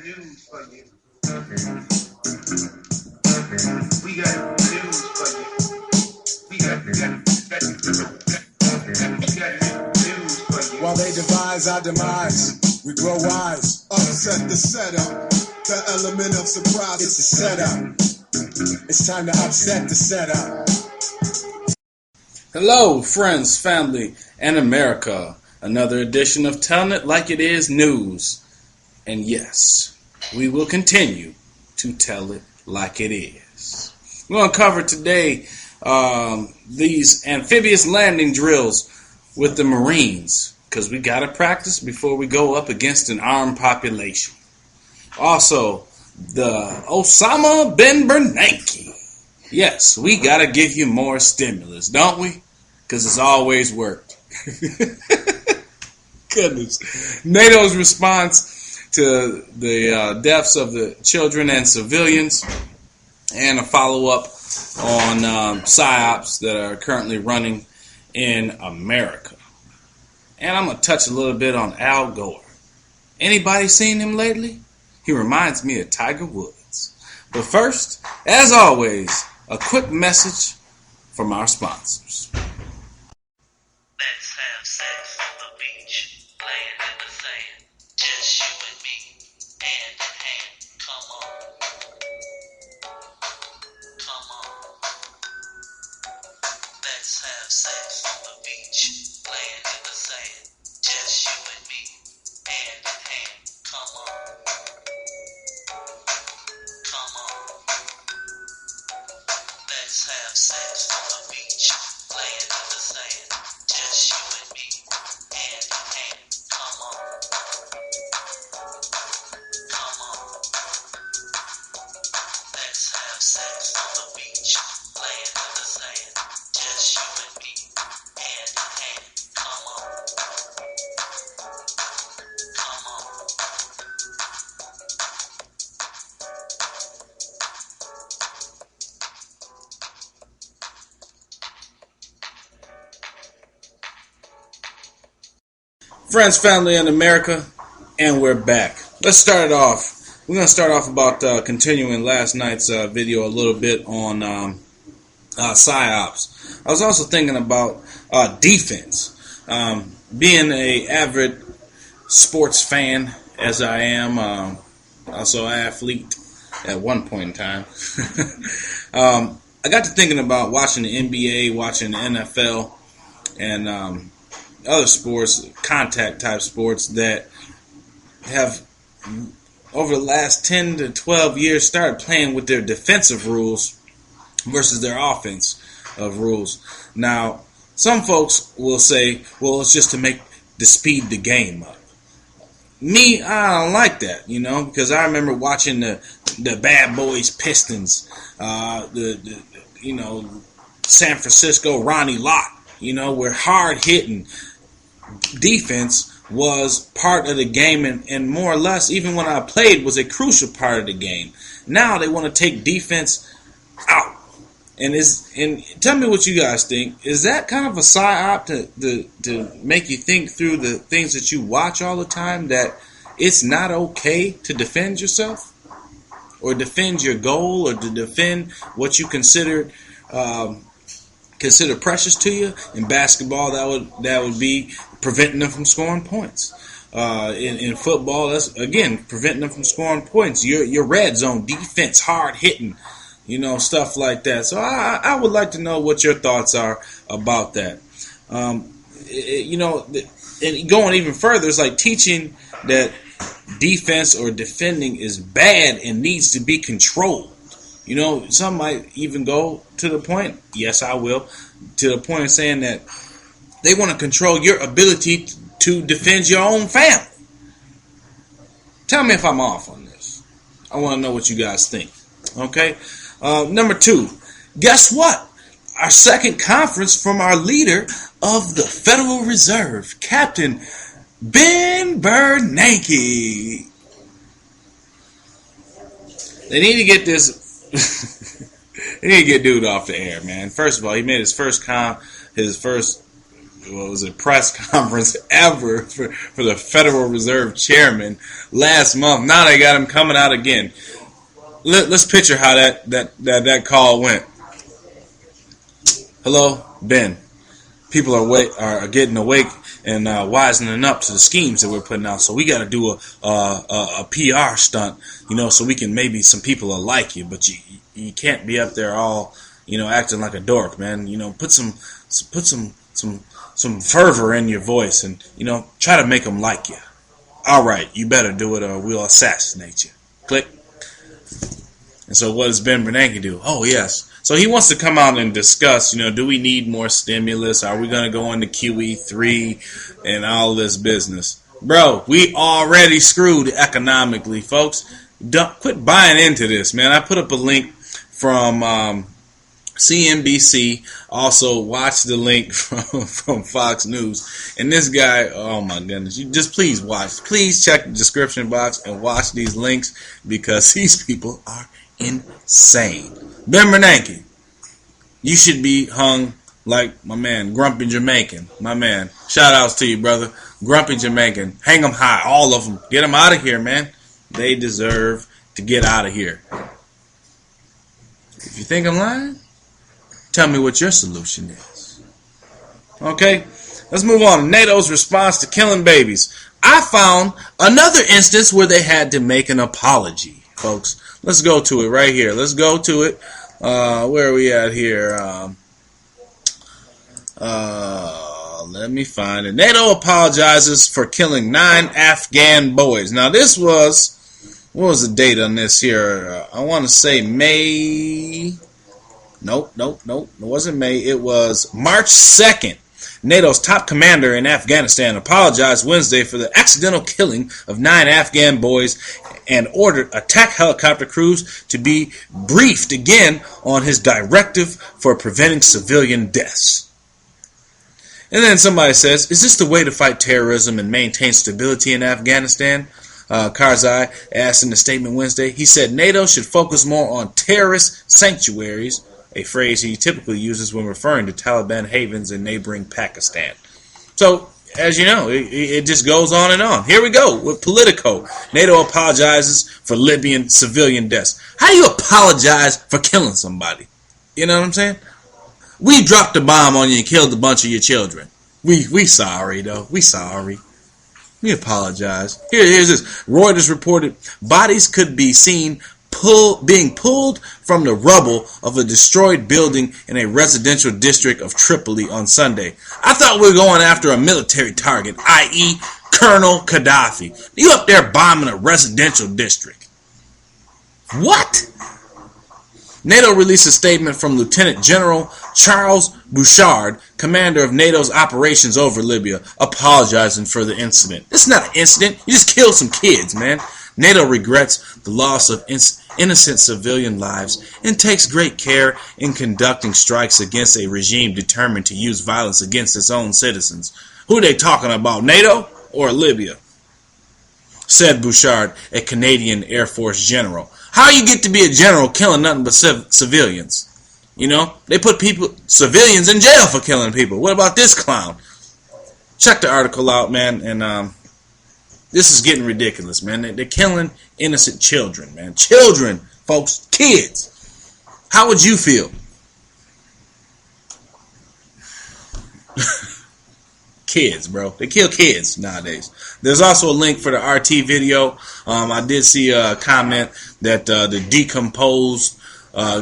news for you. We got news for you. We got news for you. While they devise our demise, we grow wise. Upset the setup. The element of surprise is the setup. It's time to upset the setup. Hello, friends, family, and America. Another edition of Telling It Like It Is News. And yes, we will continue to tell it like it is. We're going to cover today these amphibious landing drills with the Marines, because we got to practice before we go up against an armed population. Also, the Osama bin Bernake. Yes, we got to give you more stimulus, don't we? Because it's always worked. Goodness. NATO's response to the deaths of the children and civilians, and a follow-up on Psy Ops that are currently running in America. And I'm going to touch a little bit on Al Gore. Anybody seen him lately? He reminds me of Tiger Woods. But first, as always, a quick message from our sponsors. Let's have sex on the beach, laying in the sand, just you and me, hand in hand. Come on. Come on. Let's have sex on the beach, laying in the sand, just you and me, hand in hand. Come on. Come on. Let's have sex on the beach, laying in the sand, just you and me, hand in hand. Come on. Come on. Let's have sex on the beach, laying in the sand, just you and me, hand in hand. Come on. Come on. Friends, family, and America, and we're back. Let's start it off. We're going to start off about continuing last night's video a little bit on Psy Ops. I was also thinking about defense. Being an avid sports fan, as I am, also an athlete at one point in time, I got to thinking about watching the NBA, watching the NFL, and other sports, contact type sports that have over the last 10 to 12 years started playing with their defensive rules versus their offense of rules. Now, some folks will say, well, it's just to make the speed the game up. Me, I don't like that, because I remember watching the Bad Boys Pistons, San Francisco Ronnie Lott, where hard hitting defense was part of the game, and more or less, even when I played, was a crucial part of the game. Now they want to take defense out, and tell me what you guys think. Is that kind of a psy op to make you think through the things that you watch all the time, that it's not okay to defend yourself, or defend your goal, or to defend what you consider precious to you? In basketball, that would be preventing them from scoring points. In football, that's again preventing them from scoring points. Your red zone defense, hard hitting, stuff like that. So I would like to know what your thoughts are about that. And going even further, it's like teaching that defense or defending is bad and needs to be controlled. Some might even go to the point, yes, I will, to the point of saying that they want to control your ability to defend your own family. Tell me if I'm off on this. I want to know what you guys think. Okay? Number 2, guess what? Our second conference from our leader of the Federal Reserve, Captain Ben Bernake. They need to get this. They need to get dude off the air, man. First of all, he made his first press conference ever for the Federal Reserve Chairman last month. Now they got him coming out again. Let's picture how that call went. Hello, Ben. People are getting awake and wisening up to the schemes that we're putting out. So we got to do a PR stunt, so we can maybe some people will like you, but you can't be up there all acting like a dork, man. Put some fervor in your voice and try to make them like you. All right, you better do it or we'll assassinate you. Click. And so what does Ben Bernake do? Oh yes. So he wants to come out and discuss, do we need more stimulus? Are we going to go into QE3 and all this business? Bro, we already screwed economically, folks. Quit buying into this, man. I put up a link from CNBC. Also, watch the link from Fox News. And this guy, oh my goodness, you just please watch. Please check the description box and watch these links because these people are insane. Ben Bernake, you should be hung like my man, Grumpy Jamaican. My man. Shout outs to you, brother. Grumpy Jamaican. Hang them high. All of them. Get them out of here, man. They deserve to get out of here. If you think I'm lying, tell me what your solution is. Okay? Let's move on to Nato's response to killing babies. I found another instance where they had to make an apology, folks. Let's go to it right here. Let's go to it. Where are we at here? Let me find it. Nato apologizes for killing 9 Afghan boys. Now this was, what was the date on this here? I want to say May. Nope. It wasn't May. It was March 2nd. NATO's top commander in Afghanistan apologized Wednesday for the accidental killing of 9 Afghan boys and ordered attack helicopter crews to be briefed again on his directive for preventing civilian deaths. And then somebody says, is this the way to fight terrorism and maintain stability in Afghanistan? Karzai asked in a statement Wednesday. He said NATO should focus more on terrorist sanctuaries, a phrase he typically uses when referring to Taliban havens in neighboring Pakistan. So, as you know, it just goes on and on. Here we go with Politico. NATO apologizes for Libyan civilian deaths. How do you apologize for killing somebody? You know what I'm saying? We dropped a bomb on you and killed a bunch of your children. We sorry, though. We sorry. We apologize. Here's this. Reuters reported bodies could be seen being pulled from the rubble of a destroyed building in a residential district of Tripoli on Sunday. I thought we were going after a military target, i.e. Colonel Gaddafi. You up there bombing a residential district. What? NATO released a statement from Lieutenant General Charles Bouchard, commander of NATO's operations over Libya, apologizing for the incident. It's not an incident. You just killed some kids, man. NATO regrets the loss of innocent civilian lives and takes great care in conducting strikes against a regime determined to use violence against its own citizens. Who are they talking about, NATO or Libya? Said Bouchard, a Canadian Air Force general. How you get to be a general killing nothing but civilians? They put civilians in jail for killing people. What about this clown? Check the article out, man, and this is getting ridiculous, man. They're killing innocent children, man. Children, folks, kids. How would you feel? Kids, bro. They kill kids nowadays. There's also a link for the RT video. I did see a comment that the decomposed,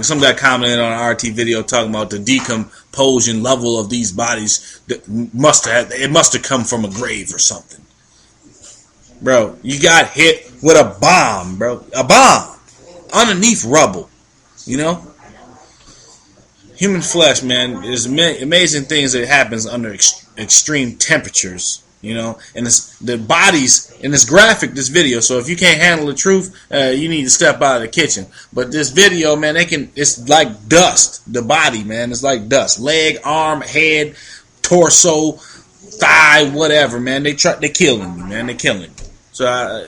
some guy commented on an RT video talking about the decomposition level of these bodies. It must have come from a grave or something. Bro, you got hit with a bomb, bro. A bomb. Underneath rubble. Human flesh, man, there's amazing things that happens under extreme temperatures, and the bodies in this graphic, this video. So if you can't handle the truth, you need to step out of the kitchen. But this video, man, it's like dust. The body, man, it's like dust. Leg, arm, head, torso, thigh, whatever, man. They're killing me, man. They're killing me. So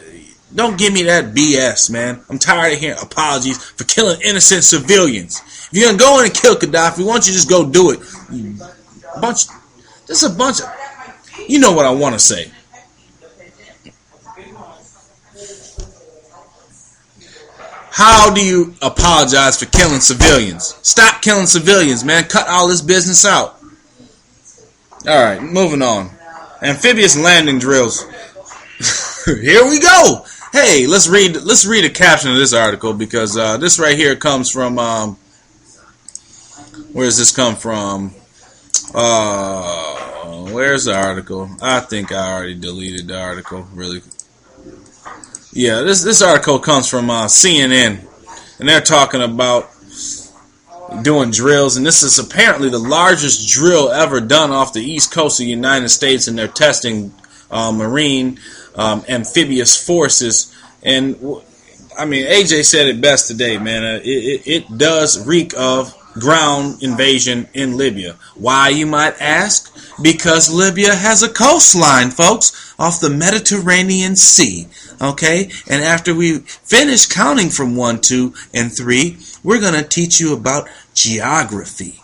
don't give me that BS, man. I'm tired of hearing apologies for killing innocent civilians. If you're going to go in and kill Gaddafi, why don't you just go do it? Just a bunch of, you know what I want to say. How do you apologize for killing civilians? Stop killing civilians, man. Cut all this business out. Alright, moving on. Amphibious landing drills. Here we go. Hey, let's read a caption of this article, because this right here comes from where does this come from? Where's the article? I think I already deleted the article. Really? Yeah, this article comes from CNN, and they're talking about doing drills, and this is apparently the largest drill ever done off the east coast of the United States, and they're testing marine amphibious forces. And I mean, AJ said it best today, man. It does reek of ground invasion in Libya. Why, you might ask? Because Libya has a coastline, folks, off the Mediterranean Sea. Okay? And after we finish counting from 1, 2, and 3, we're going to teach you about geography.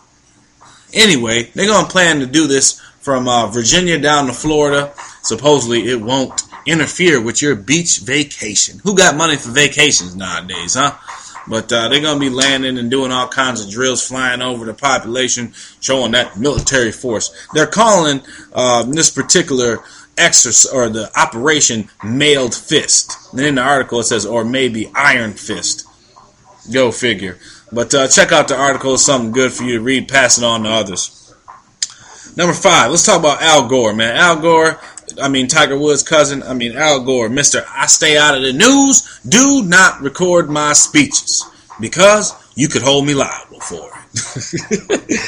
Anyway, they're going to plan to do this from Virginia down to Florida. Supposedly it won't interfere with your beach vacation. Who got money for vacations nowadays, huh? But they're going to be landing and doing all kinds of drills, flying over the population, showing that military force. They're calling this particular exercise, or the operation, Mailed Fist. And in the article it says, or maybe Iron Fist. Go figure. But check out the article. It's something good for you to read. Pass it on to others. Number 5. Let's talk about Al Gore, man. Al Gore, Tiger Woods' cousin. Al Gore, Mr. I stay out of the news. Do not record my speeches, because you could hold me liable for it.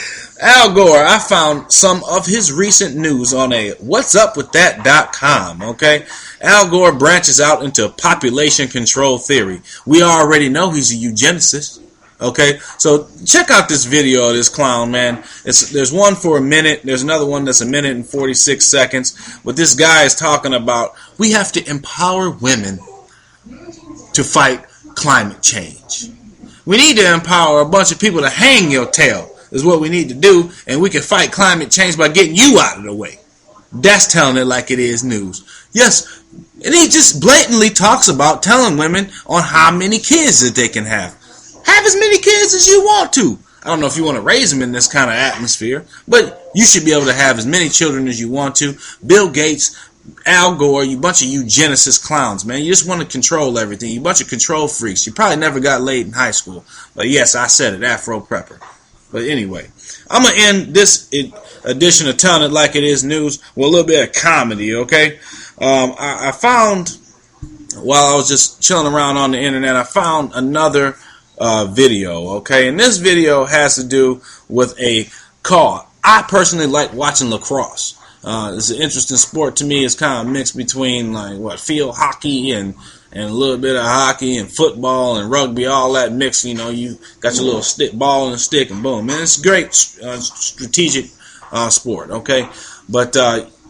Al Gore, I found some of his recent news on a whatsupwiththat.com, okay? Al Gore branches out into population control theory. We already know he's a eugenicist, okay? So check out this video of this clown, man. There's one for a minute. There's another one that's a minute and 46 seconds. But this guy is talking about we have to empower women to fight climate change. We need to empower a bunch of people to hang your tail. Is what we need to do, and we can fight climate change by getting you out of the way. That's telling it like it is news. Yes, and he just blatantly talks about telling women on how many kids that they can have. Have as many kids as you want to. I don't know if you want to raise them in this kind of atmosphere, but you should be able to have as many children as you want to. Bill Gates, Al Gore, you bunch of eugenicist clowns, man. You just want to control everything. You bunch of control freaks. You probably never got laid in high school. But yes, I said it, Afro Prepper. But anyway, I'm going to end this edition of Telling It Like It Is News with a little bit of comedy, okay? I found, while I was just chilling around on the internet, I found another video, okay? And this video has to do with a call. I personally like watching lacrosse. It's an interesting sport to me. It's kind of mixed between, field hockey and a little bit of hockey and football and rugby, all that mixed. You know, you got your little ball and a stick, and boom, man, it's a great strategic sport, okay? But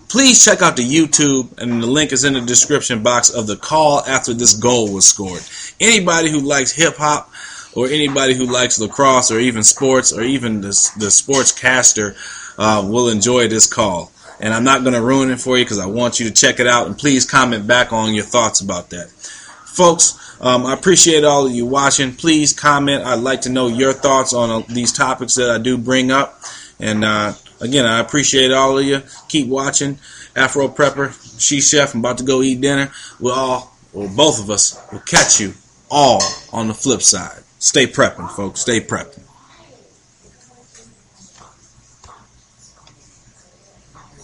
please check out the YouTube, and the link is in the description box, of the call after this goal was scored. Anybody who likes hip-hop, or anybody who likes lacrosse, or even sports, or even the sportscaster will enjoy this call. And I'm not going to ruin it for you, because I want you to check it out, and please comment back on your thoughts about that. Folks, I appreciate all of you watching. Please comment. I'd like to know your thoughts on these topics that I do bring up. And again, I appreciate all of you. Keep watching. Afro Prepper, She Chef, I'm about to go eat dinner. Both of us will catch you all on the flip side. Stay prepping, folks. Stay prepping.